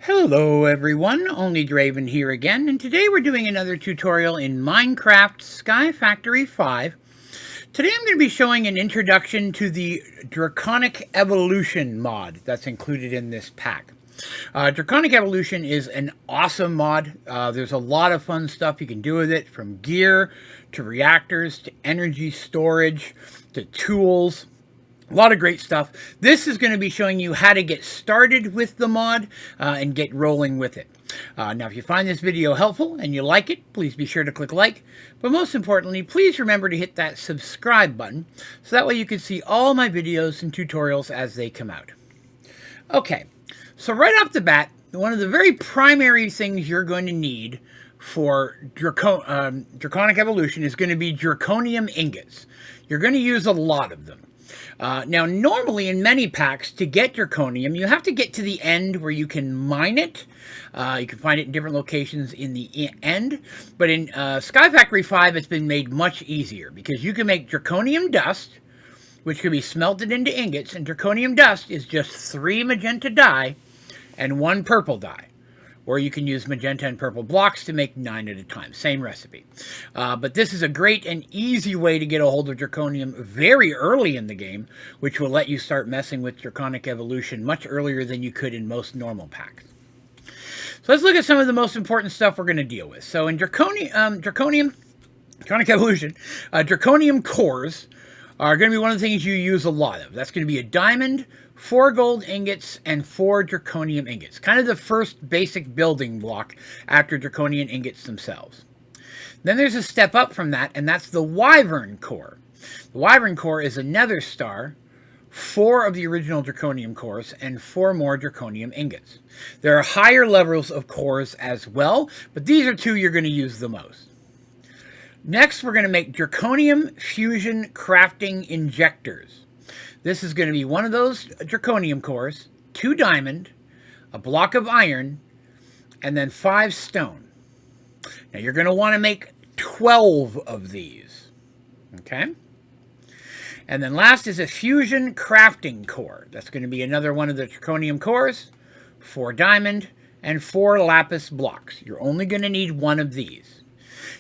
Hello everyone, Onlydraven here again, and today we're doing another tutorial in Minecraft Sky Factory 5. Today I'm going to be showing an introduction to the Draconic Evolution mod that's included in this pack. Draconic Evolution is an awesome mod. There's a lot of fun stuff you can do with it, from gear to reactors to energy storage to tools. A lot of great stuff. This is going to be showing you how to get started with the mod and get rolling with it. Now, if you find this video helpful and you like it, please be sure to click like. But most importantly, please remember to hit that subscribe button so that way you can see all my videos and tutorials as they come out. Okay, so right off the bat, one of the very primary things you're going to need for Draconic Evolution is going to be draconium ingots. You're going to use a lot of them. Now, normally in many packs, to get draconium, you have to get to the end where you can mine it. You can find it in different locations in the end. But in Sky Factory 5, it's been made much easier because you can make draconium dust, which can be smelted into ingots. And draconium dust is just 3 magenta dye and 1 purple dye. Or you can use magenta and purple blocks to make 9 at a time. Same recipe. But this is a great and easy way to get a hold of draconium very early in the game, which will let you start messing with Draconic Evolution much earlier than you could in most normal packs. So let's look at some of the most important stuff we're going to deal with. So in Draconic Evolution, draconium cores are going to be one of the things you use a lot of. That's going to be a diamond, 4 gold ingots, and 4 draconium ingots. Kind of the first basic building block after draconium ingots themselves. Then there's a step up from that, and that's the wyvern core. The wyvern core is a nether star, 4 of the original draconium cores, and 4 more draconium ingots. There are higher levels of cores as well, but these are 2 you're going to use the most. Next, we're going to make draconium fusion crafting injectors. This is going to be one of those draconium cores, 2 diamond, a block of iron, and then 5 stone. Now you're going to want to make 12 of these. Okay? And then last is a fusion crafting core. That's going to be another one of the draconium cores, 4 diamond, and 4 lapis blocks. You're only going to need 1 of these.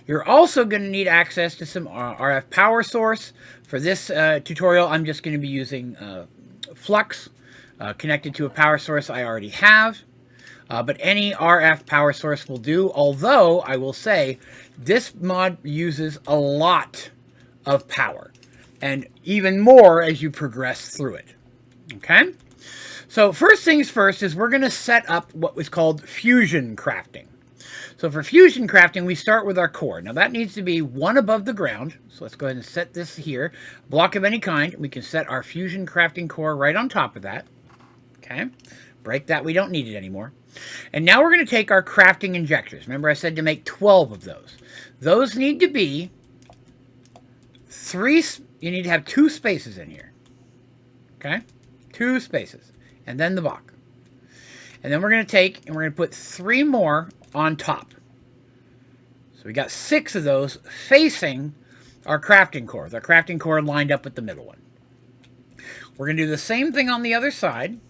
You're also going to need access to some RF power source. For this tutorial, I'm just going to be using flux connected to a power source I already have. But any RF power source will do, although I will say this mod uses a lot of power, and even more as you progress through it. Okay? So first things first is we're going to set up what was called fusion crafting. So for fusion crafting, we start with our core. Now that needs to be 1 above the ground. So let's go ahead and set this here. Block of any kind. We can set our fusion crafting core right on top of that. Okay. Break that. We don't need it anymore. And now we're going to take our crafting injectors. Remember I said to make 12 of those. Those need to be 3. You need to have 2 spaces in here. Okay. 2 spaces. And then the block. And then we're going to take and we're going to put 3 more on top. So we got 6 of those facing our crafting core. Our crafting core lined up with the middle one. We're going to do the same thing on the other side.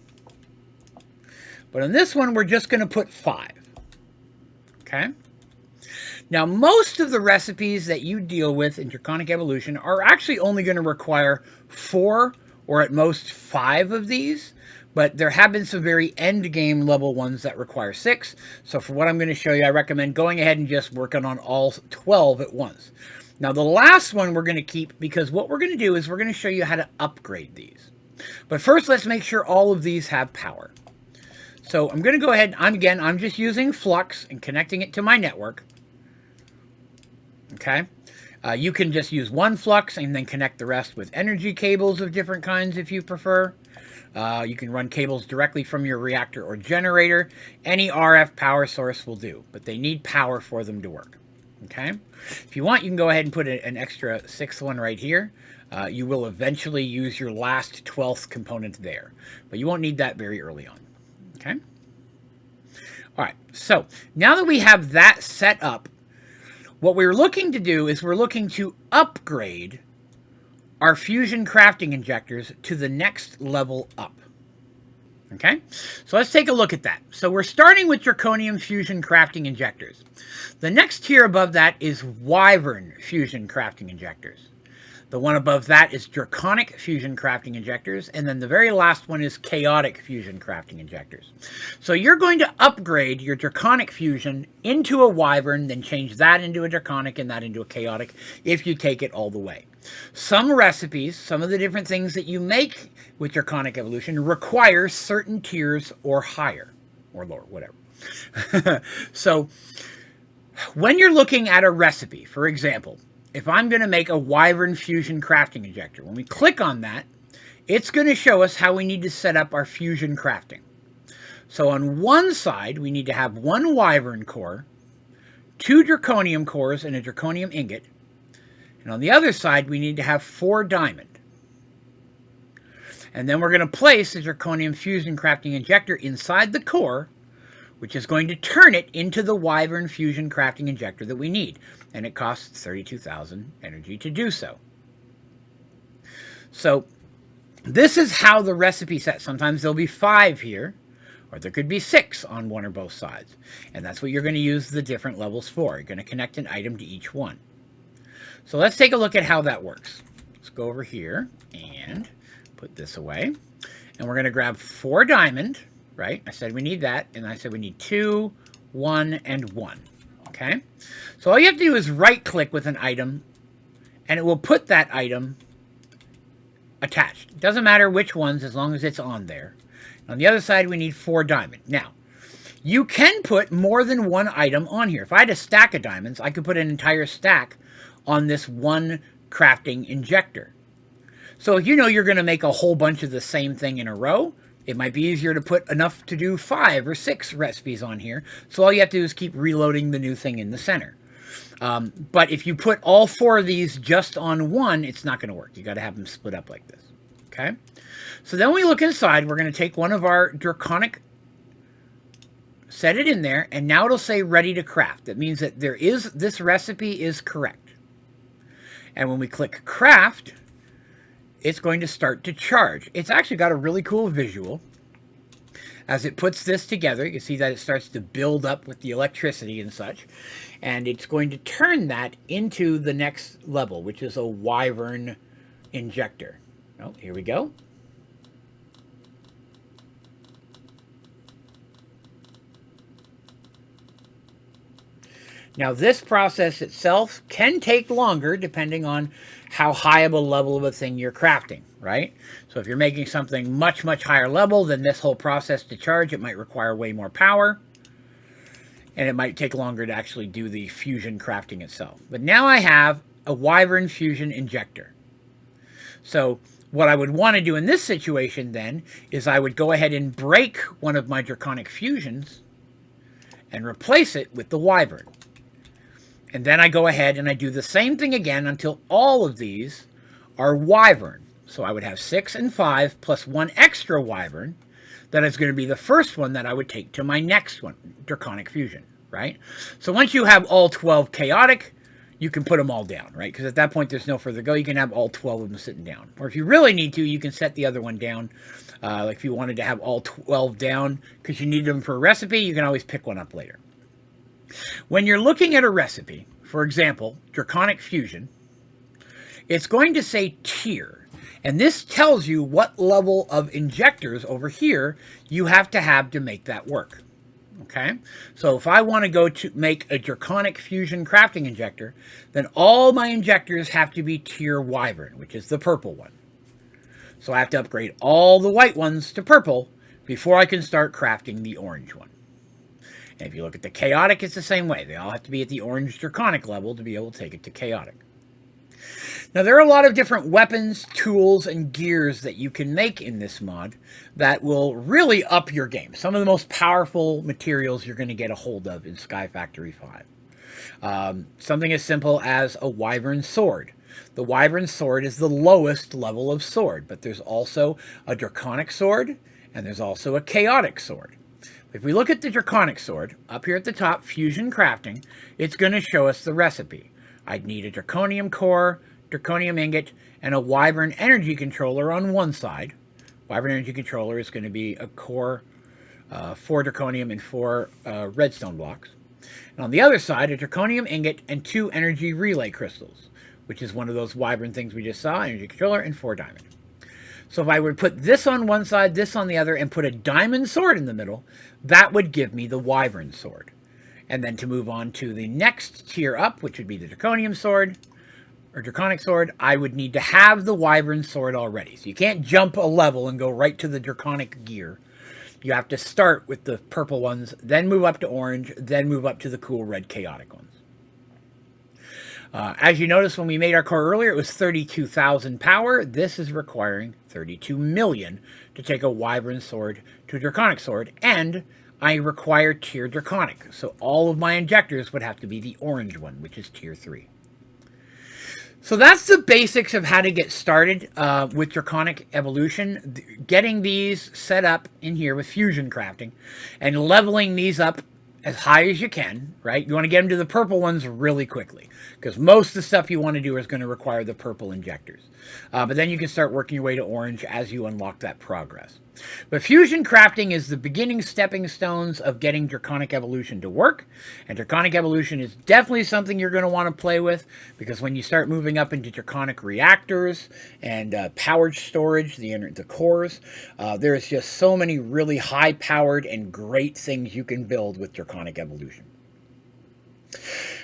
But on this one, we're just going to put 5. Okay? Now, most of the recipes that you deal with in Draconic Evolution are actually only going to require 4 or at most 5 of these. But there have been some very end game level ones that require 6. So for what I'm going to show you, I recommend going ahead and just working on all 12 at once. Now the last one we're going to keep because what we're going to do is we're going to show you how to upgrade these. But first let's make sure all of these have power. So I'm going to go ahead, I'm just using flux and connecting it to my network. Okay. You can just use 1 flux and then connect the rest with energy cables of different kinds if you prefer. You can run cables directly from your reactor or generator. Any RF power source will do, but they need power for them to work. Okay? If you want, you can go ahead and put an extra 6th one right here. You will eventually use your last 12th component there, but you won't need that very early on. Okay? All right, so now that we have that set up, what we're looking to do is we're looking to upgrade our fusion crafting injectors to the next level up. Okay, so let's take a look at that. So we're starting with draconium fusion crafting injectors. The next tier above that is wyvern fusion crafting injectors. The one above that is draconic fusion crafting injectors, and then the very last one is chaotic fusion crafting injectors. So you're going to upgrade your draconic fusion into a wyvern, then change that into a draconic and that into a chaotic if you take it all the way. Some recipes, some of the different things that you make with Draconic Evolution require certain tiers or higher, or lower, whatever. So when you're looking at a recipe, for example, if I'm going to make a wyvern fusion crafting injector, when we click on that, it's going to show us how we need to set up our fusion crafting. So on one side, we need to have one wyvern core, 2 draconium cores, and a draconium ingot. And on the other side, we need to have 4 diamond. And then we're going to place the draconium fusion crafting injector inside the core, which is going to turn it into the wyvern fusion crafting injector that we need. And it costs 32,000 energy to do so. So this is how the recipe set. Sometimes there'll be 5 here, or there could be 6 on one or both sides. And that's what you're going to use the different levels for. You're going to connect an item to each one. So let's take a look at how that works. Let's go over here and put this away. And we're going to grab 4 diamond, right? I said we need that, and I said we need 2, 1, and 1. Okay? So all you have to do is right-click with an item, and it will put that item attached. It doesn't matter which ones, as long as it's on there. On the other side, we need 4 diamond. Now, you can put more than one item on here. If I had a stack of diamonds, I could put an entire stack on this one crafting injector. So if you know you're going to make a whole bunch of the same thing in a row, it might be easier to put enough to do 5 or 6 recipes on here. So all you have to do is keep reloading the new thing in the center. But if you put all 4 of these just on one, it's not going to work. You got to have them split up like this. Okay? So then when we look inside, we're going to take one of our draconic, set it in there, and now it'll say ready to craft. That means that this recipe is correct. And when we click craft, it's going to start to charge. It's actually got a really cool visual. As it puts this together, you can see that it starts to build up with the electricity and such. And it's going to turn that into the next level, which is a wyvern injector. Oh, here we go. Now, this process itself can take longer depending on how high of a level of a thing you're crafting, right? So if you're making something much, much higher level, then this whole process to charge, it might require way more power. And it might take longer to actually do the fusion crafting itself. But now I have a wyvern fusion injector. So what I would want to do in this situation then is I would go ahead and break one of my draconic fusions and replace it with the wyvern. And then I go ahead and I do the same thing again until all of these are wyvern. So I would have 6 and 5 plus 1 extra wyvern. That is going to be the first one that I would take to my next one, draconic fusion, right? So once you have all 12 chaotic, you can put them all down, right? Because at that point, there's no further go. You can have all 12 of them sitting down. Or if you really need to, you can set the other one down. Like if you wanted to have all 12 down because you need them for a recipe, you can always pick one up later. When you're looking at a recipe, for example, Draconic Fusion, it's going to say tier. And this tells you what level of injectors over here you have to make that work. Okay? So if I want to go to make a Draconic Fusion crafting injector, then all my injectors have to be tier wyvern, which is the purple one. So I have to upgrade all the white ones to purple before I can start crafting the orange one. And if you look at the chaotic, it's the same way. They all have to be at the orange draconic level to be able to take it to chaotic. Now, there are a lot of different weapons, tools, and gears that you can make in this mod that will really up your game. Some of the most powerful materials you're going to get a hold of in Sky Factory 5. Something as simple as a wyvern sword. The wyvern sword is the lowest level of sword, but there's also a draconic sword, and there's also a chaotic sword. If we look at the draconic sword, up here at the top, fusion crafting, it's going to show us the recipe. I'd need a draconium core, draconium ingot, and a wyvern energy controller on one side, Wyvern Energy Controller is going to be a core, 4 draconium and 4 redstone blocks. And on the other side, a draconium ingot and 2 energy relay crystals, which is one of those Wyvern things we just saw, energy controller, and 4 diamond. So if I would put this on one side, this on the other, and put a diamond sword in the middle, that would give me the Wyvern sword. And then to move on to the next tier up, which would be the draconium sword, or draconic sword, I would need to have the Wyvern sword already. So you can't jump a level and go right to the draconic gear. You have to start with the purple ones, then move up to orange, then move up to the cool red chaotic ones. As you noticed when we made our core earlier, it was 32,000 power. This is requiring 32 million to take a Wyvern sword to a draconic sword, and I require tier draconic. So all of my injectors would have to be the orange one, which is tier 3. So that's the basics of how to get started with Draconic Evolution. Getting these set up in here with fusion crafting and leveling these up as high as you can, right? You want to get them to the purple ones really quickly because most of the stuff you want to do is going to require the purple injectors. But then you can start working your way to orange as you unlock that progress. But fusion crafting is the beginning stepping stones of getting Draconic Evolution to work. And Draconic Evolution is definitely something you're going to want to play with because when you start moving up into Draconic reactors and powered storage, the cores, there's just so many really high-powered and great things you can build with Draconic Evolution.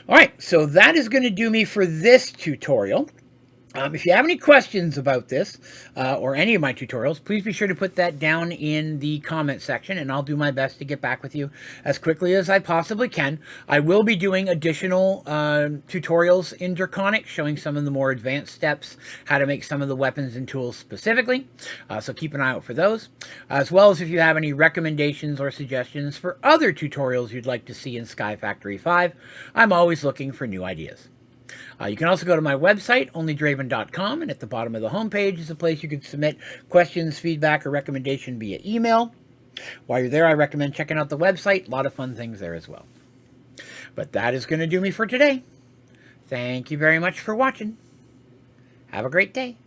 All right, so that is going to do me for this tutorial. If you have any questions about this or any of my tutorials, please be sure to put that down in the comment section, and I'll do my best to get back with you as quickly as I possibly can. I will be doing additional tutorials in Draconic, showing some of the more advanced steps, how to make some of the weapons and tools specifically, so keep an eye out for those, as well as if you have any recommendations or suggestions for other tutorials you'd like to see in Sky Factory 5. I'm always looking for new ideas. You can also go to my website, Onlydraven.com, and at the bottom of the homepage is a place you can submit questions, feedback, or recommendation via email. While you're there, I recommend checking out the website. A lot of fun things there as well. But that is going to do me for today. Thank you very much for watching. Have a great day.